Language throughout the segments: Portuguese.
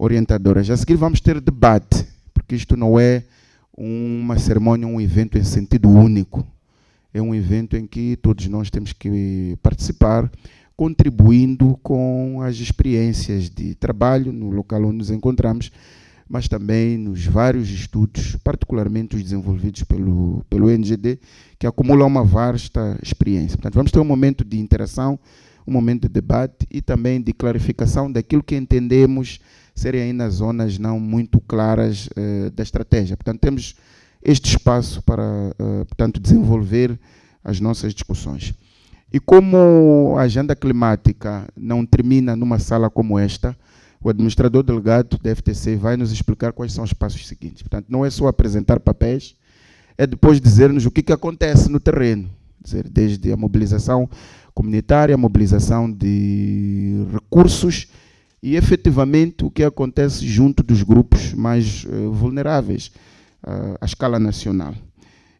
orientadoras. A seguir vamos ter debate, porque isto não é uma cerimônia, um evento em sentido único. É um evento em que todos nós temos que participar, contribuindo com as experiências de trabalho no local onde nos encontramos, mas também nos vários estudos, particularmente os desenvolvidos pelo NGD, que acumulam uma vasta experiência. Portanto, vamos ter um momento de interação, um momento de debate e também de clarificação daquilo que entendemos serem ainda zonas não muito claras da estratégia. Portanto, temos este espaço para, portanto, desenvolver as nossas discussões. E como a agenda climática não termina numa sala como esta, o administrador delegado da FTC vai nos explicar quais são os passos seguintes. Portanto, não é só apresentar papéis, é depois dizer-nos o que acontece no terreno, dizer, desde a mobilização comunitária, a mobilização de recursos e, efetivamente, o que acontece junto dos grupos mais vulneráveis à escala nacional.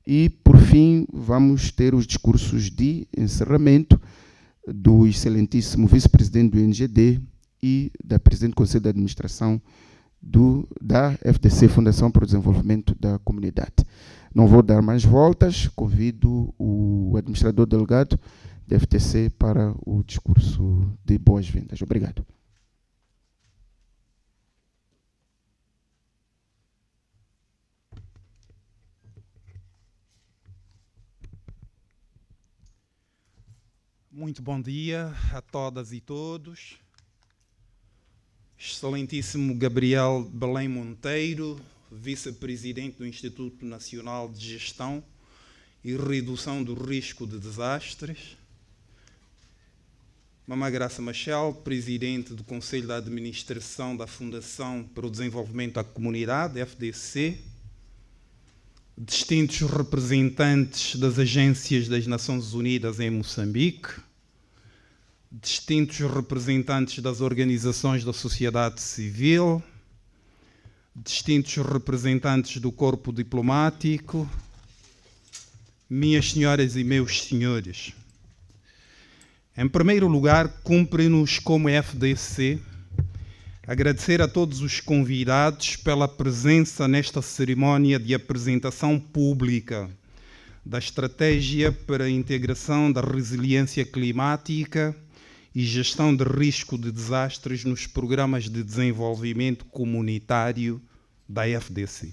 E, por fim, vamos ter os discursos de encerramento do excelentíssimo vice-presidente do NGD e da presidente do Conselho de Administração da FDC, Fundação para o Desenvolvimento da Comunidade. Não vou dar mais voltas, convido o administrador delegado da FTC para o discurso de boas-vindas. Obrigado. Muito bom dia a todas e todos. Excelentíssimo Gabriel Belém Monteiro, vice-presidente do Instituto Nacional de Gestão e Redução do Risco de Desastres. Mamã Graça Machel, presidente do Conselho de Administração da Fundação para o Desenvolvimento da Comunidade, FDC. Distintos representantes das agências das Nações Unidas em Moçambique, distintos representantes das organizações da sociedade civil, distintos representantes do corpo diplomático, minhas senhoras e meus senhores. Em primeiro lugar, cumpre-nos como FDC agradecer a todos os convidados pela presença nesta cerimónia de apresentação pública da Estratégia para a Integração da Resiliência Climática e Gestão de Risco de Desastres nos Programas de Desenvolvimento Comunitário da FDC.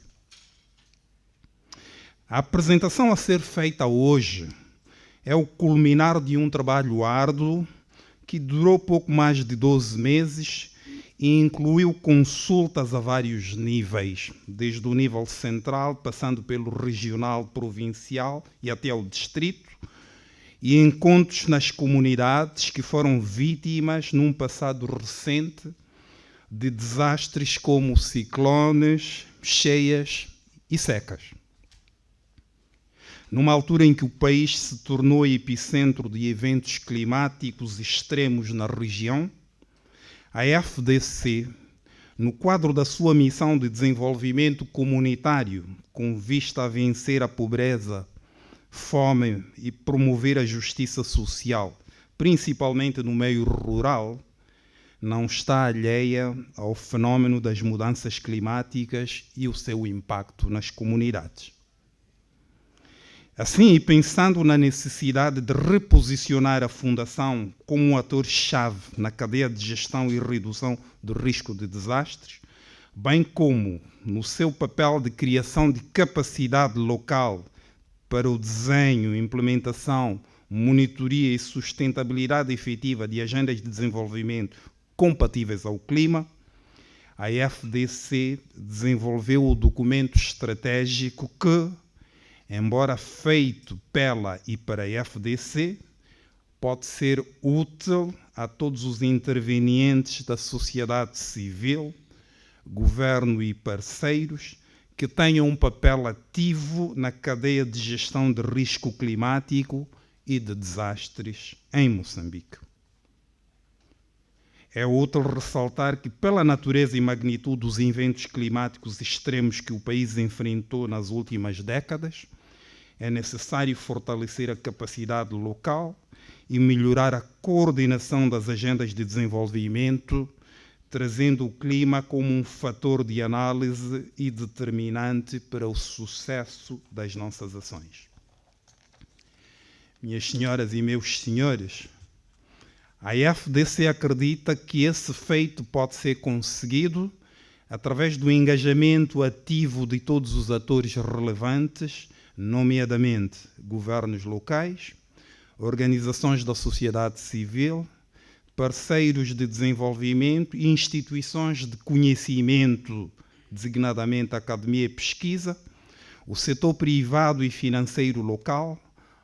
A apresentação a ser feita hoje é o culminar de um trabalho árduo que durou pouco mais de 12 meses e incluiu consultas a vários níveis, desde o nível central, passando pelo regional, provincial e até ao distrito, e encontros nas comunidades que foram vítimas, num passado recente, de desastres como ciclones, cheias e secas. Numa altura em que o país se tornou epicentro de eventos climáticos extremos na região, a FDC, no quadro da sua missão de desenvolvimento comunitário, com vista a vencer a pobreza, fome e promover a justiça social, principalmente no meio rural, não está alheia ao fenómeno das mudanças climáticas e o seu impacto nas comunidades. Assim, e pensando na necessidade de reposicionar a Fundação como um ator-chave na cadeia de gestão e redução do risco de desastres, bem como no seu papel de criação de capacidade local para o desenho, implementação, monitoria e sustentabilidade efetiva de agendas de desenvolvimento compatíveis ao clima, a FDC desenvolveu o documento estratégico que, embora feito pela e para a FDC, pode ser útil a todos os intervenientes da sociedade civil, governo e parceiros que tenham um papel ativo na cadeia de gestão de risco climático e de desastres em Moçambique. É útil ressaltar que, pela natureza e magnitude dos eventos climáticos extremos que o país enfrentou nas últimas décadas, é necessário fortalecer a capacidade local e melhorar a coordenação das agendas de desenvolvimento, trazendo o clima como um fator de análise e determinante para o sucesso das nossas ações. Minhas senhoras e meus senhores, a FDC acredita que esse feito pode ser conseguido através do engajamento ativo de todos os atores relevantes, nomeadamente governos locais, organizações da sociedade civil, parceiros de desenvolvimento e instituições de conhecimento, designadamente a academia e pesquisa, o setor privado e financeiro local,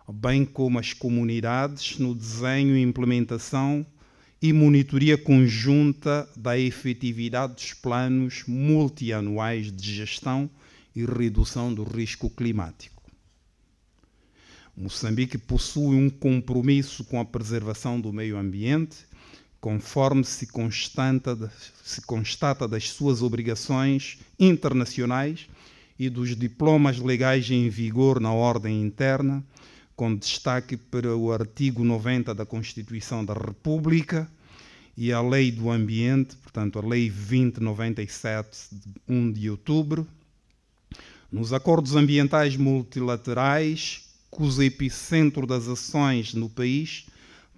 bem como as comunidades no desenho e implementação e monitoria conjunta da efetividade dos planos multianuais de gestão e redução do risco climático. Moçambique possui um compromisso com a preservação do meio ambiente, conforme se constata das suas obrigações internacionais e dos diplomas legais em vigor na ordem interna, com destaque para o artigo 90 da Constituição da República e a Lei do Ambiente, portanto a Lei 2097, de 1 de outubro, nos acordos ambientais multilaterais, cujo epicentro das ações no país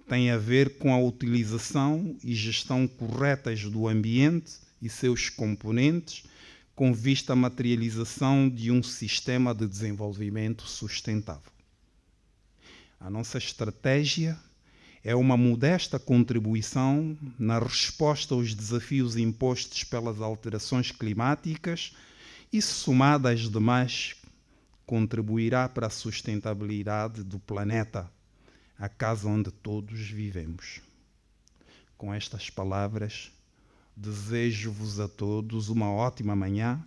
tem a ver com a utilização e gestão corretas do ambiente e seus componentes, com vista à materialização de um sistema de desenvolvimento sustentável. A nossa estratégia é uma modesta contribuição na resposta aos desafios impostos pelas alterações climáticas e, somada às demais, contribuirá para a sustentabilidade do planeta, a casa onde todos vivemos. Com estas palavras, desejo-vos a todos uma ótima manhã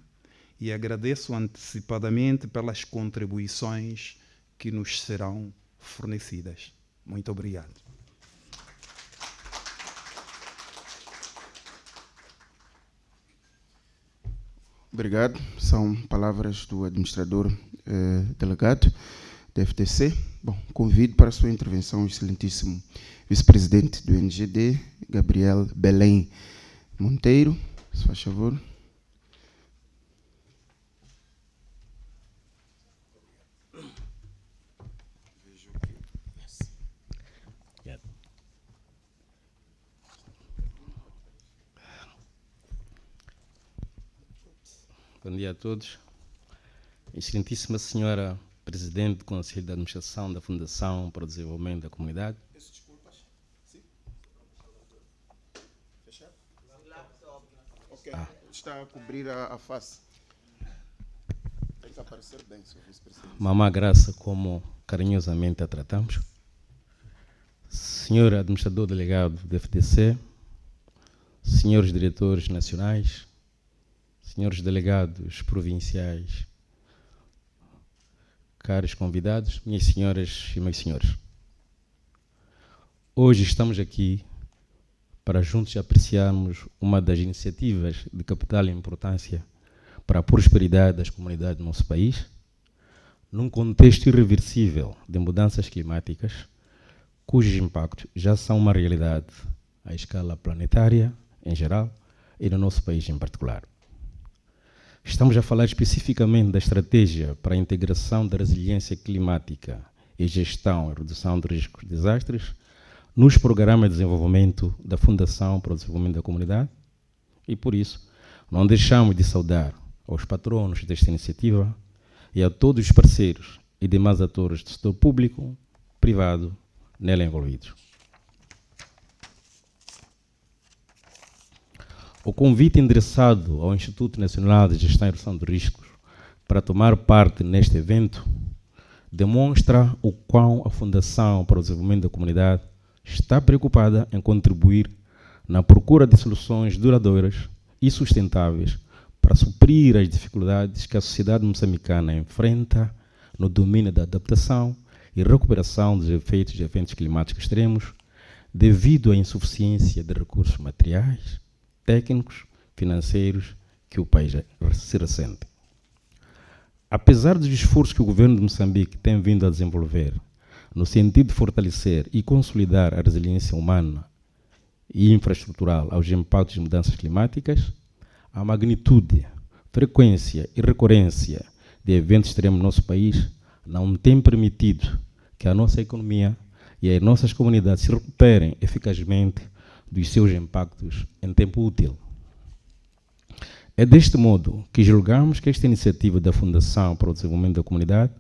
e agradeço antecipadamente pelas contribuições que nos serão fornecidas. Muito obrigado. Obrigado. São palavras do administrador delegado da FDC. Bom, convido para a sua intervenção o excelentíssimo vice-presidente do NGD, Gabriel Belém Monteiro. Se faz favor. Bom dia a todos. Excelentíssima Senhora Presidente do Conselho de Administração da Fundação para o Desenvolvimento da Comunidade. Peço desculpas. Sim? Fechar? Ok. Está a cobrir a face. Tem que aparecer bem, Sr. Vice-Presidente. Mamá Graça, como carinhosamente a tratamos. Senhor Administrador Delegado do FDC, senhores diretores nacionais, senhores delegados provinciais, caros convidados, minhas senhoras e meus senhores. Hoje estamos aqui para juntos apreciarmos uma das iniciativas de capital importância para a prosperidade das comunidades do nosso país, num contexto irreversível de mudanças climáticas, cujos impactos já são uma realidade à escala planetária em geral e no nosso país em particular. Estamos a falar especificamente da estratégia para a integração da resiliência climática e gestão e redução de riscos de desastres nos programas de desenvolvimento da Fundação para o Desenvolvimento da Comunidade e, por isso, não deixamos de saudar aos patronos desta iniciativa e a todos os parceiros e demais atores do setor público, privado, nela envolvidos. O convite endereçado ao Instituto Nacional de Gestão e Redução de Riscos para tomar parte neste evento demonstra o quão a Fundação para o Desenvolvimento da Comunidade está preocupada em contribuir na procura de soluções duradouras e sustentáveis para suprir as dificuldades que a sociedade moçambicana enfrenta no domínio da adaptação e recuperação dos efeitos de eventos climáticos extremos devido à insuficiência de recursos materiais, técnicos, financeiros que o país se ressente. Apesar dos esforços que o governo de Moçambique tem vindo a desenvolver no sentido de fortalecer e consolidar a resiliência humana e infraestrutural aos impactos das mudanças climáticas, a magnitude, frequência e recorrência de eventos extremos no nosso país não tem permitido que a nossa economia e as nossas comunidades se recuperem eficazmente dos seus impactos em tempo útil. É deste modo que julgamos que esta iniciativa da Fundação para o Desenvolvimento da Comunidade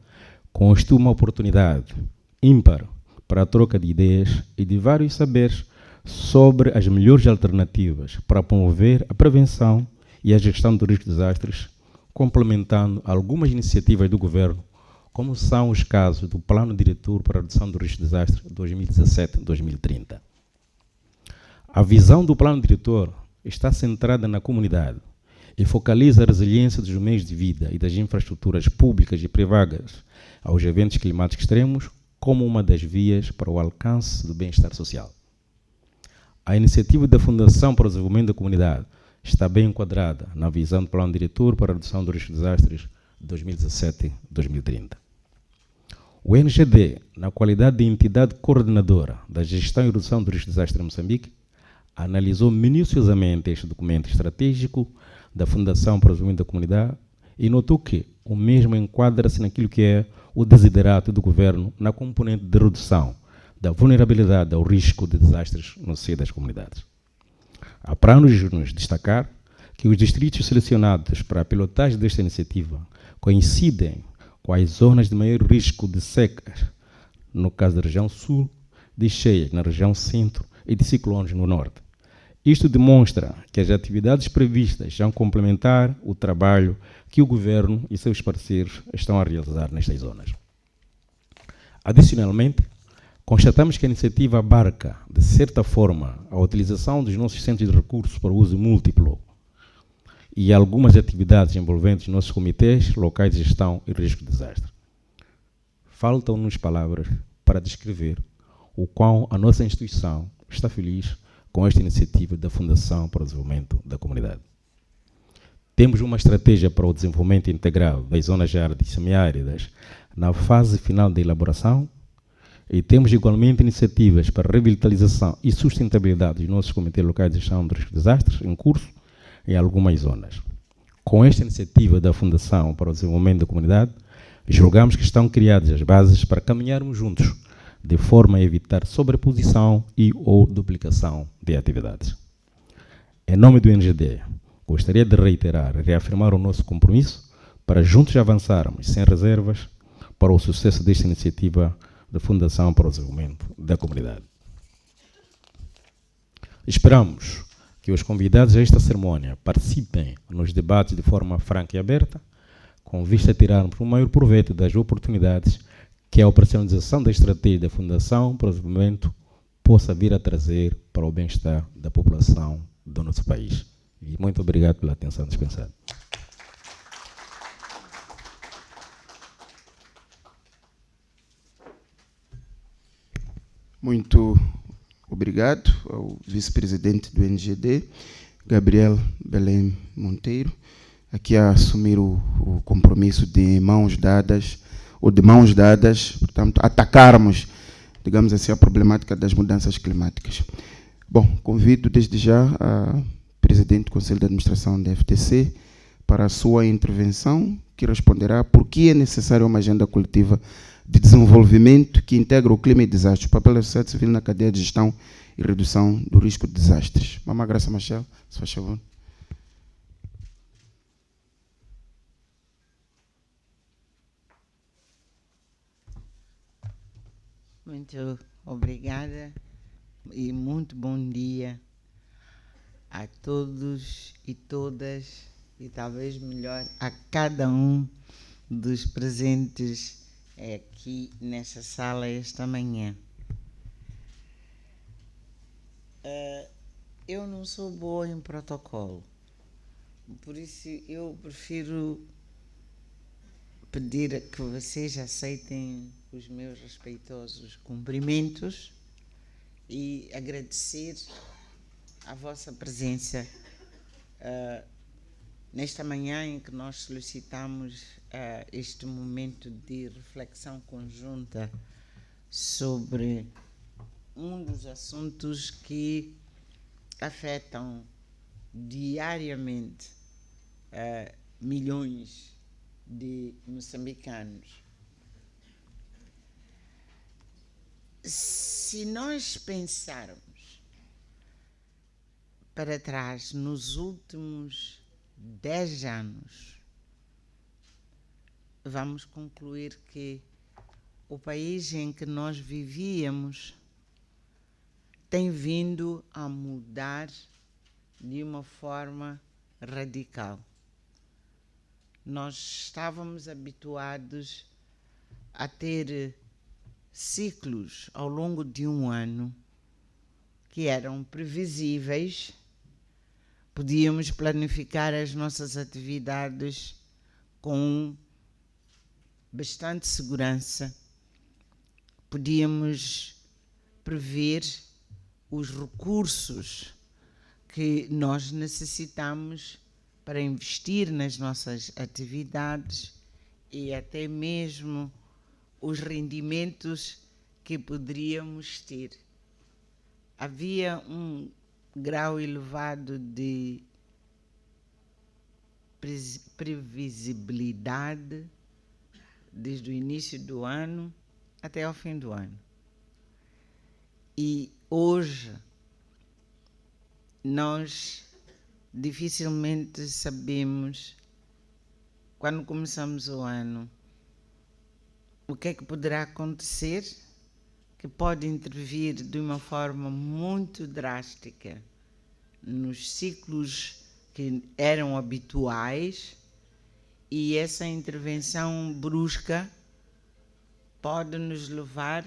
constitui uma oportunidade ímpar para a troca de ideias e de vários saberes sobre as melhores alternativas para promover a prevenção e a gestão do risco de desastres, complementando algumas iniciativas do Governo, como são os casos do Plano Diretor para a Redução do Risco de Desastre 2017-2030. A visão do Plano Diretor está centrada na comunidade e focaliza a resiliência dos meios de vida e das infraestruturas públicas e privadas aos eventos climáticos extremos como uma das vias para o alcance do bem-estar social. A iniciativa da Fundação para o Desenvolvimento da Comunidade está bem enquadrada na visão do Plano Diretor para a Redução do Risco de Desastres 2017-2030. O NGD, na qualidade de entidade coordenadora da gestão e redução do risco de desastre em Moçambique, analisou minuciosamente este documento estratégico da Fundação para o Desenvolvimento da Comunidade e notou que o mesmo enquadra-se naquilo que é o desiderato do Governo na componente de redução da vulnerabilidade ao risco de desastres no seio das comunidades. Há para nos destacar que os distritos selecionados para a pilotagem desta iniciativa coincidem com as zonas de maior risco de secas, no caso da região sul, de cheias na região centro e de ciclones no norte. Isto demonstra que as atividades previstas vão complementar o trabalho que o Governo e seus parceiros estão a realizar nestas zonas. Adicionalmente, constatamos que a iniciativa abarca, de certa forma, a utilização dos nossos centros de recursos para uso múltiplo e algumas atividades envolventes nos nossos comitês locais de gestão e risco de desastre. Faltam-nos palavras para descrever o quão a nossa instituição está feliz com esta iniciativa da Fundação para o Desenvolvimento da Comunidade. Temos uma estratégia para o desenvolvimento integral das zonas áridas e semiáridas na fase final da elaboração e temos igualmente iniciativas para a revitalização e sustentabilidade dos nossos comitês locais de gestão de risco de desastres em curso em algumas zonas. Com esta iniciativa da Fundação para o Desenvolvimento da Comunidade, julgamos que estão criadas as bases para caminharmos juntos, de forma a evitar sobreposição e ou duplicação de atividades. Em nome do NGD, gostaria de reiterar e reafirmar o nosso compromisso para juntos avançarmos sem reservas para o sucesso desta iniciativa da Fundação para o Desenvolvimento da Comunidade. Esperamos que os convidados a esta cerimónia participem nos debates de forma franca e aberta, com vista a tirarmos o maior proveito das oportunidades que a operacionalização da estratégia da Fundação para o Desenvolvimento possa vir a trazer para o bem-estar da população do nosso país. E muito obrigado pela atenção dispensada. Muito obrigado ao vice-presidente do NGD, Gabriel Belém Monteiro, aqui a assumir o compromisso de mãos dadas, portanto, atacarmos, digamos assim, a problemática das mudanças climáticas. Bom, convido desde já a presidente do Conselho de Administração da FTC para a sua intervenção, que responderá por que é necessária uma agenda coletiva de desenvolvimento que integra o clima e desastres, o papel da sociedade civil na cadeia de gestão e redução do risco de desastres. Mamãe Graça Machel, se faz favor. Muito obrigada e muito bom dia a todos e todas, e talvez melhor a cada um dos presentes aqui nessa sala esta manhã. Eu não sou boa em protocolo, por isso eu prefiro pedir que vocês aceitem os meus respeitosos cumprimentos e agradecer a vossa presença nesta manhã em que nós solicitamos este momento de reflexão conjunta sobre um dos assuntos que afetam diariamente milhões de moçambicanos. Se nós pensarmos para trás nos últimos 10 anos, vamos concluir que o país em que nós vivíamos tem vindo a mudar de uma forma radical. Nós estávamos habituados a ter ciclos ao longo de um ano que eram previsíveis, podíamos planificar as nossas atividades com bastante segurança, podíamos prever os recursos que nós necessitamos para investir nas nossas atividades e até mesmo os rendimentos que poderíamos ter. Havia um grau elevado de previsibilidade desde o início do ano até ao fim do ano. E hoje nós dificilmente sabemos, quando começamos o ano, o que é que poderá acontecer, que pode intervir de uma forma muito drástica nos ciclos que eram habituais, e essa intervenção brusca pode nos levar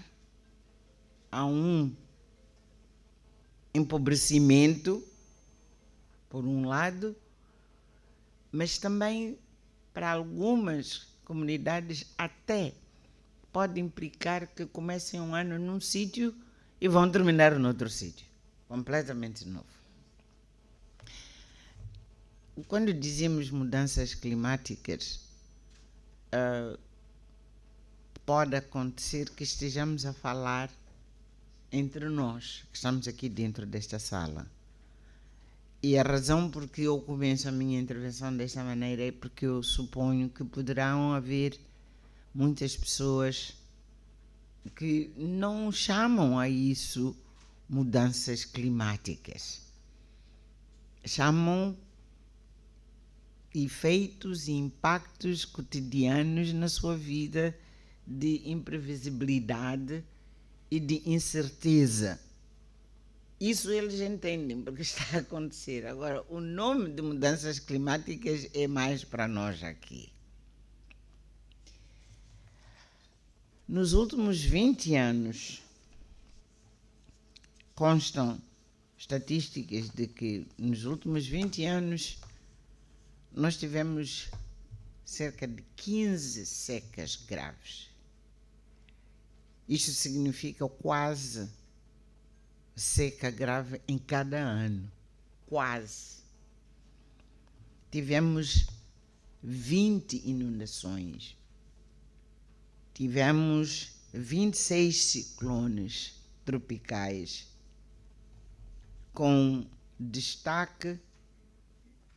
a um empobrecimento, por um lado, mas também para algumas comunidades até pode implicar que comecem um ano num sítio e vão terminar noutro sítio, completamente novo. Quando dizemos mudanças climáticas, pode acontecer que estejamos a falar entre nós, que estamos aqui dentro desta sala. E a razão por que eu começo a minha intervenção desta maneira é porque eu suponho que poderão haver muitas pessoas que não chamam a isso mudanças climáticas. Chamam efeitos e impactos cotidianos na sua vida de imprevisibilidade e de incerteza. Isso eles entendem, porque está a acontecer. Agora, o nome de mudanças climáticas é mais para nós aqui. Nos últimos 20 anos, constam estatísticas de que nos últimos 20 anos nós tivemos cerca de 15 secas graves. Isto significa quase seca grave em cada ano. Quase. Tivemos 20 inundações. Tivemos 26 ciclones tropicais, com destaque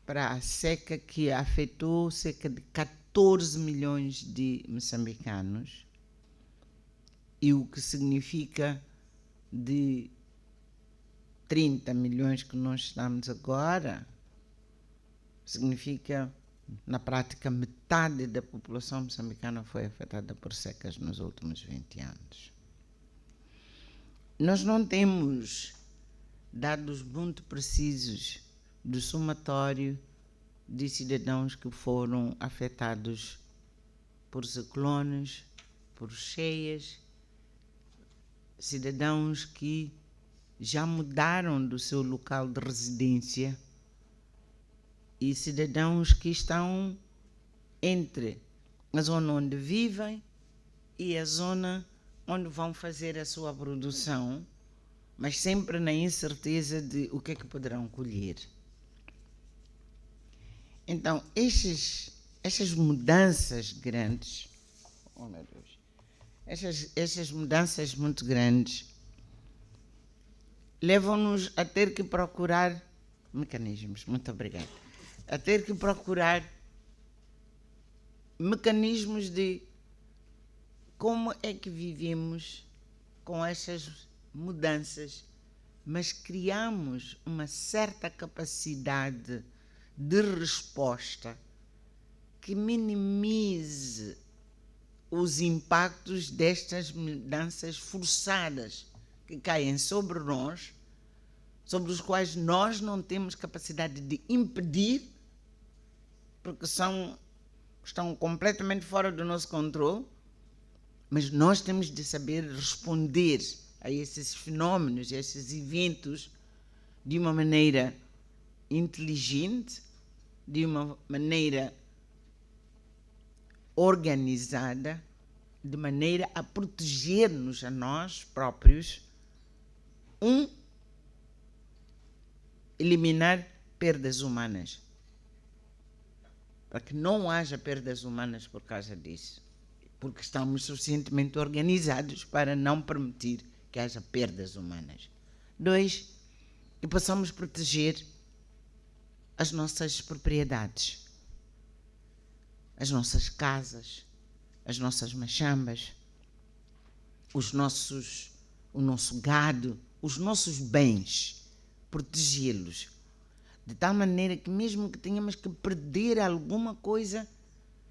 para a seca que afetou cerca de 14 milhões de moçambicanos, e o que significa de 30 milhões que nós estamos agora, significa, na prática, metade da população moçambicana foi afetada por secas nos últimos 20 anos. Nós não temos dados muito precisos do somatório de cidadãos que foram afetados por ciclones, por cheias, cidadãos que já mudaram do seu local de residência e cidadãos que estão entre a zona onde vivem e a zona onde vão fazer a sua produção, mas sempre na incerteza de o que é que poderão colher. Então, essas mudanças grandes, oh meu Deus, essas mudanças muito grandes levam-nos a ter que procurar mecanismos, muito obrigada, a ter que procurar mecanismos de como é que vivemos com essas mudanças, mas criamos uma certa capacidade de resposta que minimize os impactos destas mudanças forçadas que caem sobre nós, sobre os quais nós não temos capacidade de impedir, porque estão completamente fora do nosso controle, mas nós temos de saber responder a esses fenómenos, a esses eventos, de uma maneira inteligente, de uma maneira organizada, de maneira a proteger-nos a nós próprios, eliminar perdas humanas, para que não haja perdas humanas por causa disso, porque estamos suficientemente organizados para não permitir que haja perdas humanas. 2, que possamos proteger as nossas propriedades, as nossas casas, as nossas machambas, o nosso gado, os nossos bens, protegê-los, de tal maneira que mesmo que tenhamos que perder alguma coisa,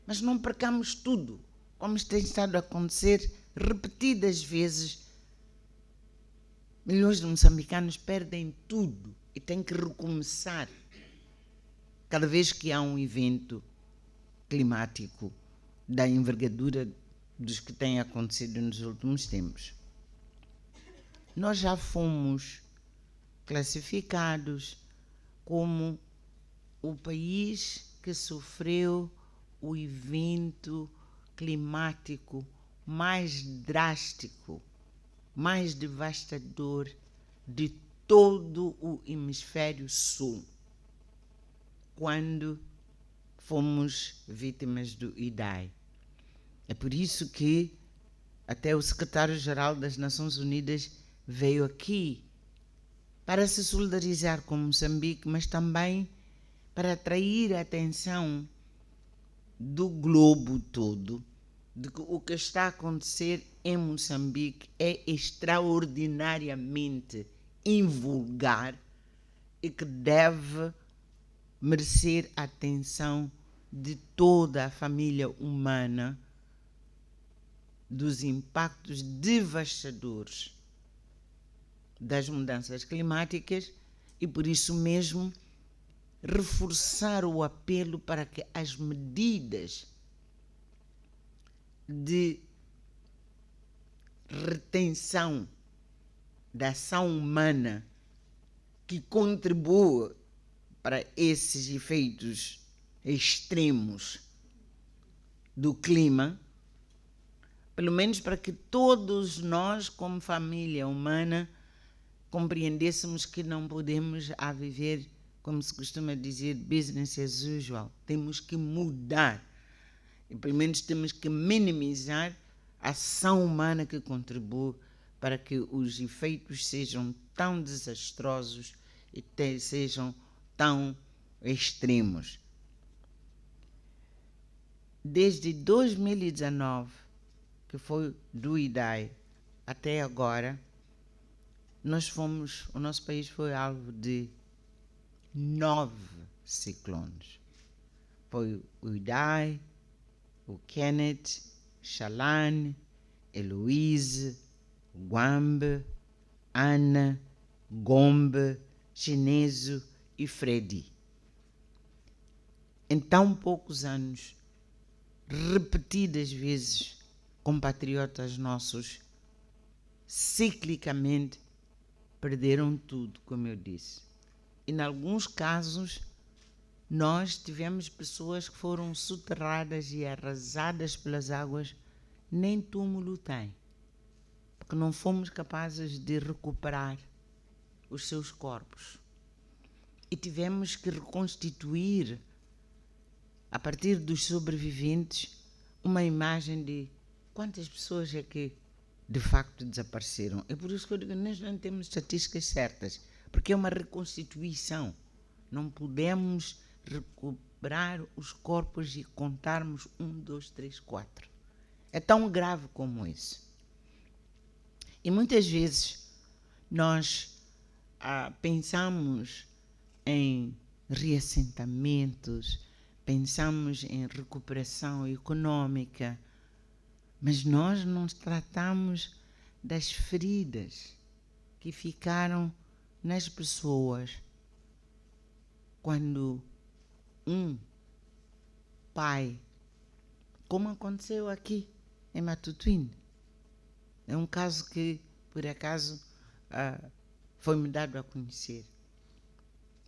mas não percamos tudo, como tem estado a acontecer repetidas vezes. Milhões de moçambicanos perdem tudo e têm que recomeçar cada vez que há um evento climático da envergadura dos que têm acontecido nos últimos tempos. Nós já fomos classificados como o país que sofreu o evento climático mais drástico, mais devastador de todo o hemisfério sul, quando fomos vítimas do Idai. É por isso que até o secretário-geral das Nações Unidas veio aqui para se solidarizar com Moçambique, mas também para atrair a atenção do globo todo de que o que está a acontecer em Moçambique é extraordinariamente invulgar e que deve merecer a atenção de toda a família humana dos impactos devastadores das mudanças climáticas e, por isso mesmo, reforçar o apelo para que as medidas de retenção da ação humana que contribua para esses efeitos extremos do clima, pelo menos para que todos nós, como família humana, compreendêssemos que não podemos viver, como se costuma dizer, business as usual. Temos que mudar. E pelo menos temos que minimizar a ação humana que contribui para que os efeitos sejam tão desastrosos e sejam tão extremos. Desde 2019, que foi do Idai, até agora, o nosso país foi alvo de 9 ciclones. Foi o Idai, o Kenneth, Xalane, Heloise, Guambe, Ana, Gombe, Chineso e Freddy. Em tão poucos anos, repetidas vezes, compatriotas nossos, ciclicamente, perderam tudo, como eu disse. E, em alguns casos, nós tivemos pessoas que foram soterradas e arrasadas pelas águas, nem túmulo têm, porque não fomos capazes de recuperar os seus corpos. E tivemos que reconstituir, a partir dos sobreviventes, uma imagem de quantas pessoas é que de facto desapareceram. É por isso que eu digo, nós não temos estatísticas certas, porque é uma reconstituição. Não podemos recuperar os corpos e contarmos 1, 2, 3, 4. É tão grave como isso. E muitas vezes nós pensamos em reassentamentos, pensamos em recuperação econômica, mas nós não tratamos das feridas que ficaram nas pessoas quando um pai, como aconteceu aqui em Matutuíne, é um caso que, por acaso, foi-me dado a conhecer.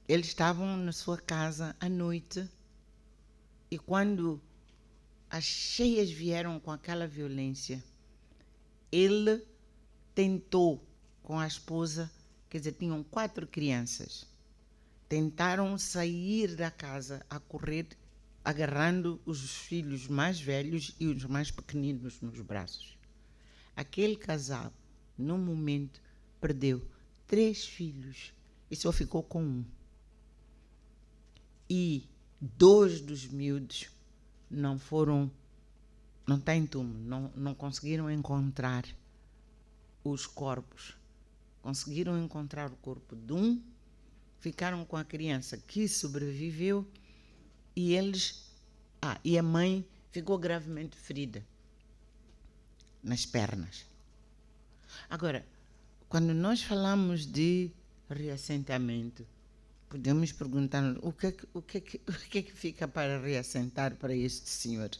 Eles estavam na sua casa à noite e quando as cheias vieram com aquela violência, ele tentou com a esposa, quer dizer, tinham 4 crianças, tentaram sair da casa a correr, agarrando os filhos mais velhos e os mais pequeninos nos braços. Aquele casal, no momento, perdeu 3 filhos e só ficou com 1. E 2 dos miúdos não está em túmulo, não conseguiram encontrar os corpos. Conseguiram encontrar o corpo de um, ficaram com a criança que sobreviveu e a mãe ficou gravemente ferida nas pernas. Agora, quando nós falamos de reassentamento, podemos perguntar o que é que fica para reassentar para este senhor?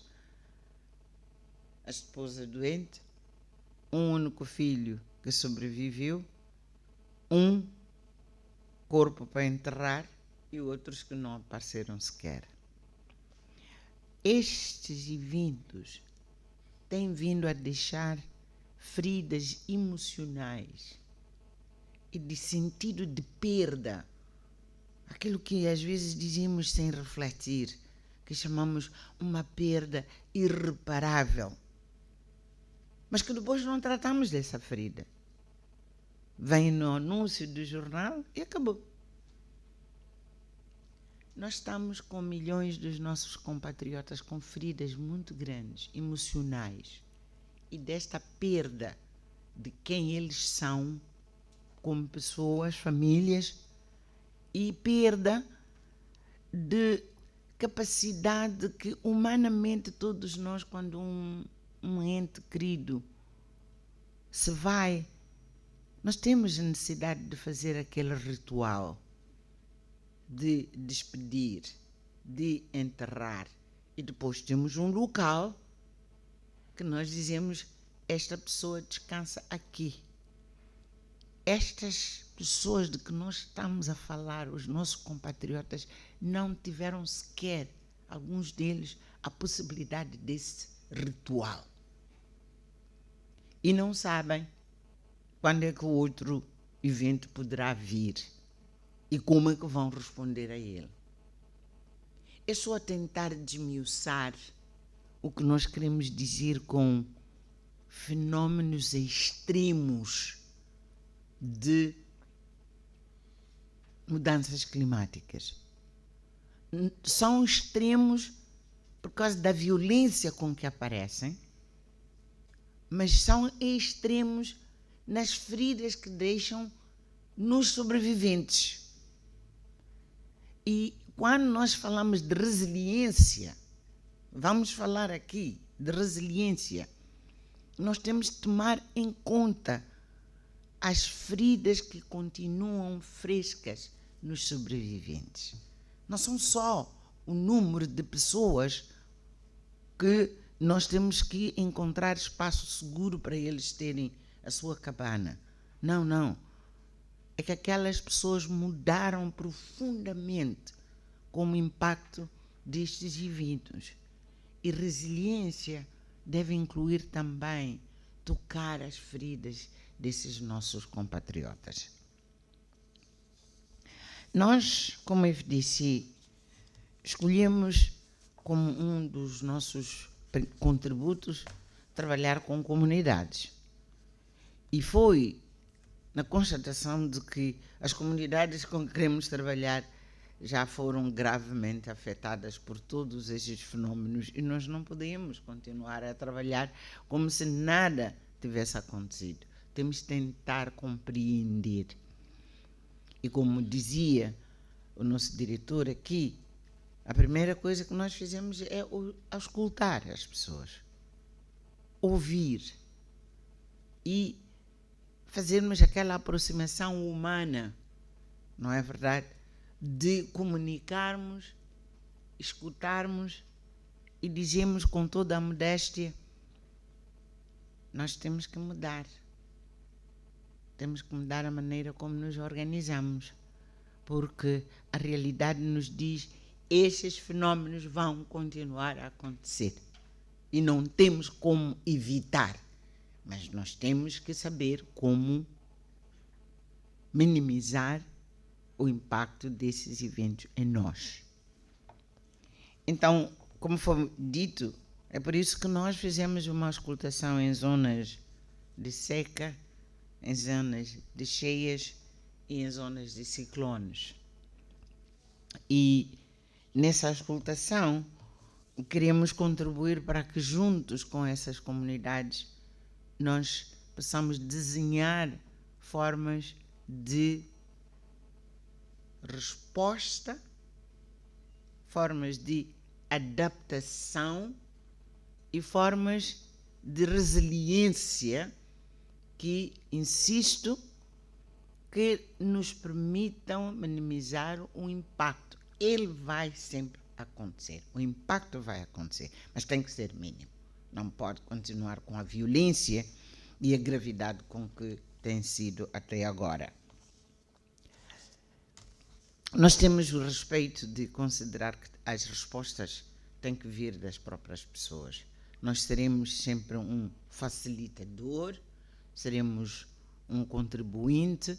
A esposa doente, um único filho que sobreviveu, um corpo para enterrar e outros que não apareceram sequer. Estes eventos têm vindo a deixar feridas emocionais e de sentido de perda. Aquilo que às vezes dizemos sem refletir, que chamamos uma perda irreparável. Mas que depois não tratamos dessa ferida. Vem no anúncio do jornal e acabou. Nós estamos com milhões dos nossos compatriotas com feridas muito grandes, emocionais, e desta perda de quem eles são como pessoas, famílias, e perda de capacidade que humanamente todos nós, quando um ente querido se vai, nós temos a necessidade de fazer aquele ritual de despedir, de enterrar, e depois temos um local que nós dizemos, esta pessoa descansa aqui. Estas pessoas de que nós estamos a falar, os nossos compatriotas, não tiveram sequer, alguns deles, a possibilidade desse ritual. E não sabem quando é que o outro evento poderá vir e como é que vão responder a ele. É só tentar desmiuçar o que nós queremos dizer com fenómenos extremos de mudanças climáticas. São extremos por causa da violência com que aparecem, mas são extremos nas feridas que deixam nos sobreviventes. E quando nós falamos de resiliência, vamos falar aqui de resiliência, nós temos de tomar em conta as feridas que continuam frescas nos sobreviventes. Não são só o número de pessoas que nós temos que encontrar espaço seguro para eles terem a sua cabana. Não, não. É que aquelas pessoas mudaram profundamente com o impacto destes eventos. E resiliência deve incluir também tocar as feridas desses nossos compatriotas. Nós, como FDC, escolhemos como um dos nossos contributos trabalhar com comunidades. E foi na constatação de que as comunidades com que queremos trabalhar já foram gravemente afetadas por todos esses fenómenos e nós não podemos continuar a trabalhar como se nada tivesse acontecido. Temos de tentar compreender. E como dizia o nosso diretor aqui, a primeira coisa que nós fizemos é auscultar as pessoas, ouvir e fazermos aquela aproximação humana, não é verdade? De comunicarmos, escutarmos e dizermos com toda a modéstia: nós temos que mudar. Temos que mudar a maneira como nos organizamos, porque a realidade nos diz: esses fenómenos vão continuar a acontecer e não temos como evitar, mas nós temos que saber como minimizar o impacto desses eventos em nós. Então, como foi dito, é por isso que nós fizemos uma auscultação em zonas de seca, em zonas de cheias e em zonas de ciclones. E nessa auscultação queremos contribuir para que juntos com essas comunidades nós possamos desenhar formas de resposta, formas de adaptação e formas de resiliência que, insisto, que nos permitam minimizar o impacto. Ele vai sempre acontecer, o impacto vai acontecer, mas tem que ser mínimo. Não pode continuar com a violência e a gravidade com que tem sido até agora. Nós temos o respeito de considerar que as respostas têm que vir das próprias pessoas. Nós seremos sempre um facilitador, seremos um contribuinte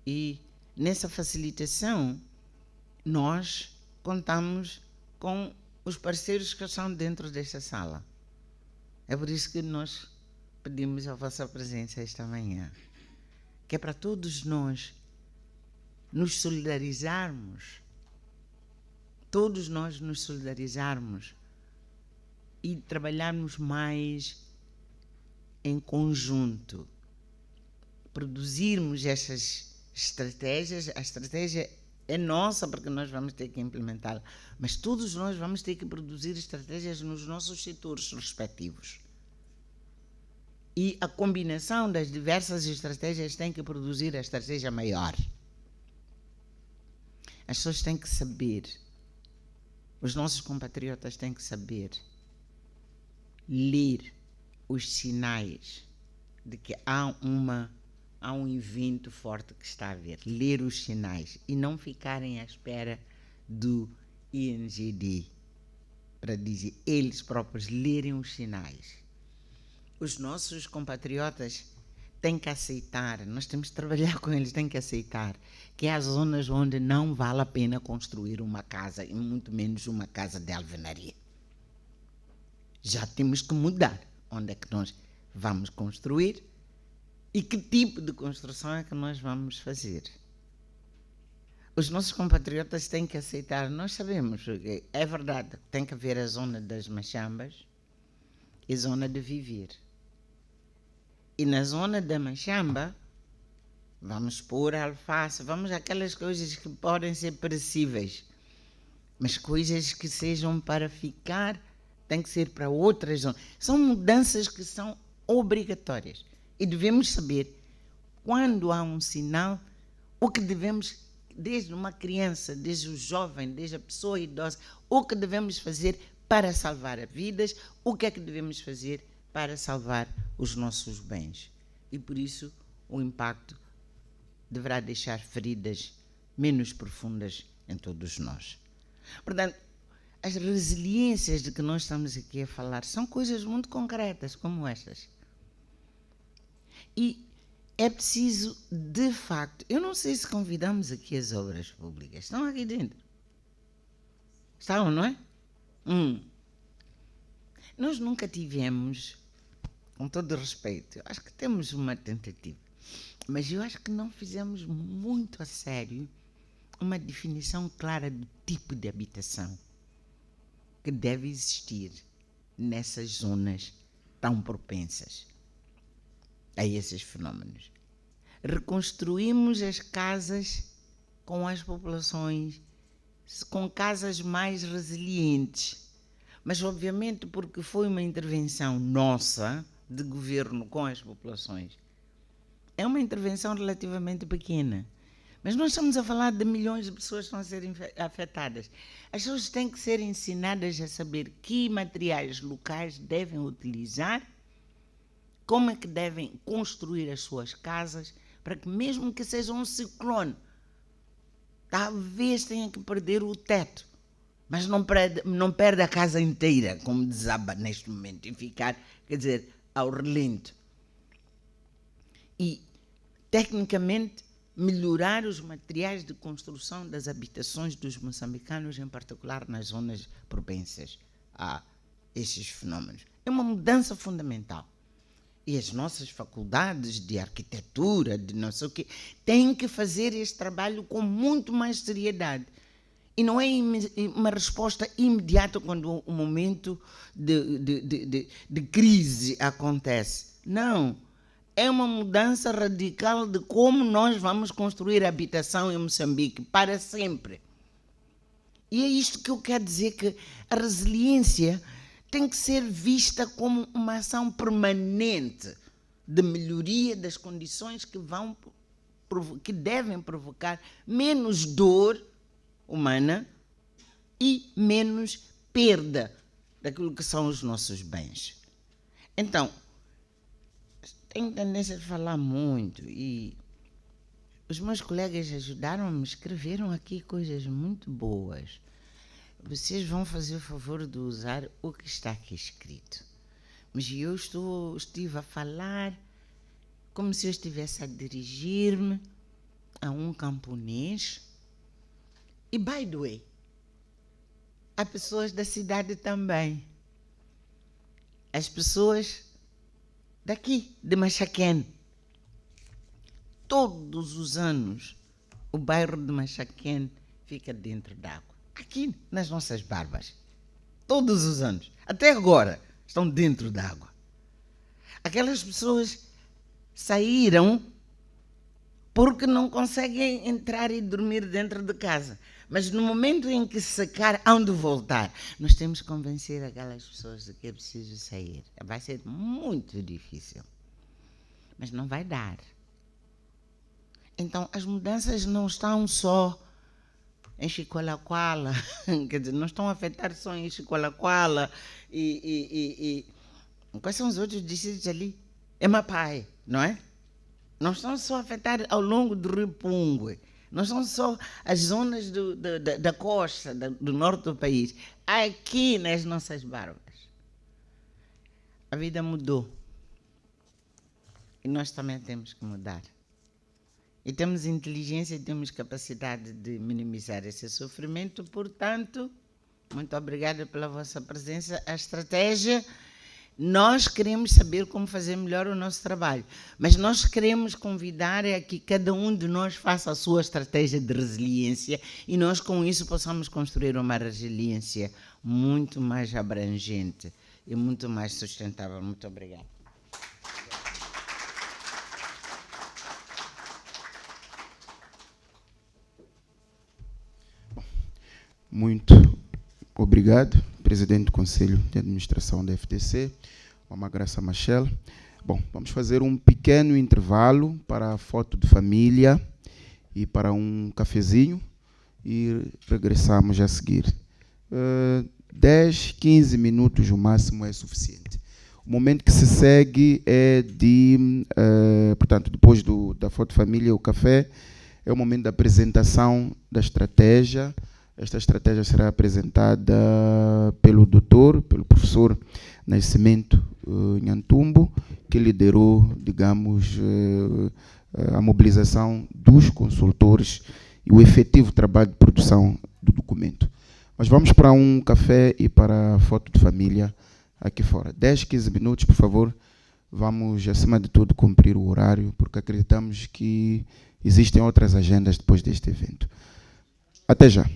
e nessa facilitação nós contamos com os parceiros que estão dentro desta sala. É por isso que nós pedimos a vossa presença esta manhã, que é para todos nós nos solidarizarmos, todos nós nos solidarizarmos e trabalharmos mais em conjunto, produzirmos essas estratégias. A estratégia é nossa porque nós vamos ter que implementá-la, mas todos nós vamos ter que produzir estratégias nos nossos setores respectivos. E a combinação das diversas estratégias tem que produzir a estratégia maior. As pessoas têm que saber, os nossos compatriotas têm que saber ler os sinais de que há um evento forte que está a vir. Ler os sinais e não ficarem à espera do INGD para dizer, eles próprios lerem os sinais. Os nossos compatriotas têm que aceitar, nós temos que trabalhar com eles, têm que aceitar que há zonas onde não vale a pena construir uma casa, e muito menos uma casa de alvenaria. Já temos que mudar onde é que nós vamos construir e que tipo de construção é que nós vamos fazer. Os nossos compatriotas têm que aceitar, nós sabemos, é verdade, tem que haver a zona das machambas e a zona de viver. E na zona da machamba, vamos pôr alface, vamos aquelas coisas que podem ser perecíveis, mas coisas que sejam para ficar, tem que ser para outras zonas. São mudanças que são obrigatórias. E devemos saber, quando há um sinal, o que devemos, desde uma criança, desde o jovem, desde a pessoa idosa, o que devemos fazer para salvar vidas, o que é que devemos fazer para salvar os nossos bens. E por isso o impacto deverá deixar feridas menos profundas em todos nós. Portanto, as resiliências de que nós estamos aqui a falar são coisas muito concretas como estas. E é preciso, de facto, eu não sei se convidamos aqui as obras públicas, estão aqui dentro. Estão, não é? Nós nunca tivemos com todo respeito, eu acho que temos uma tentativa, mas eu acho que não fizemos muito a sério uma definição clara do tipo de habitação que deve existir nessas zonas tão propensas a esses fenómenos. Reconstruímos as casas com as populações, com casas mais resilientes, mas obviamente porque foi uma intervenção nossa, de governo com as populações. É uma intervenção relativamente pequena, mas nós estamos a falar de milhões de pessoas que estão a ser afetadas. As pessoas têm que ser ensinadas a saber que materiais locais devem utilizar, como é que devem construir as suas casas, para que mesmo que seja um ciclone, talvez tenha que perder o teto, mas não perde a casa inteira, como desaba neste momento, e ficar, quer dizer, ao relento. E, tecnicamente, melhorar os materiais de construção das habitações dos moçambicanos, em particular nas zonas propensas a esses fenómenos. É uma mudança fundamental. E as nossas faculdades de arquitetura, de não sei o quê, têm que fazer este trabalho com muito mais seriedade. E não é uma resposta imediata quando o momento de crise acontece. Não. É uma mudança radical de como nós vamos construir a habitação em Moçambique para sempre. E é isto que eu quero dizer, que a resiliência tem que ser vista como uma ação permanente de melhoria das condições que devem provocar menos dor humana e menos perda daquilo que são os nossos bens. Então, tenho tendência de falar muito e os meus colegas ajudaram-me, escreveram aqui coisas muito boas. Vocês vão fazer o favor de usar o que está aqui escrito. Mas eu estive a falar como se eu estivesse a dirigir-me a um camponês. E, by the way, há pessoas da cidade também. As pessoas daqui, de Machaquén. Todos os anos, o bairro de Machaquén fica dentro d'água. Aqui, nas nossas barbas. Todos os anos. Até agora, estão dentro d'água. Aquelas pessoas saíram porque não conseguem entrar e dormir dentro de casa. Mas no momento em que secar, hão de voltar. Nós temos que convencer aquelas pessoas de que é preciso sair. Vai ser muito difícil. Mas não vai dar. Então, as mudanças não estão só em Chicoalaquala, quer dizer, não estão a afetar só em Chicoalaquala e quais são os outros distritos ali? É Mapai, não é? Não estão só a afetar ao longo do Rio Pungue, não são só as zonas da costa, do norte do país, aqui nas nossas barbas. A vida mudou e nós também temos que mudar. E temos inteligência e temos capacidade de minimizar esse sofrimento. Portanto, muito obrigada pela vossa presença. A estratégia, nós queremos saber como fazer melhor o nosso trabalho, mas nós queremos convidar a que cada um de nós faça a sua estratégia de resiliência e nós, com isso, possamos construir uma resiliência muito mais abrangente e muito mais sustentável. Muito obrigada. Muito obrigado, Presidente do Conselho de Administração da FTC, Mama Graça Machel. Bom, vamos fazer um pequeno intervalo para a foto de família e para um cafezinho e regressamos a seguir. 10, 15 minutos o máximo é suficiente. O momento que se segue é portanto, depois da foto de família e o café, é o momento da apresentação da estratégia. Esta estratégia será apresentada pelo professor Nascimento Nhantumbo, que liderou, digamos, a mobilização dos consultores e o efetivo trabalho de produção do documento. Mas vamos para um café e para a foto de família aqui fora. 10, 15 minutos, por favor. vamos, acima de tudo, cumprir o horário, porque acreditamos que existem outras agendas depois deste evento. Até já.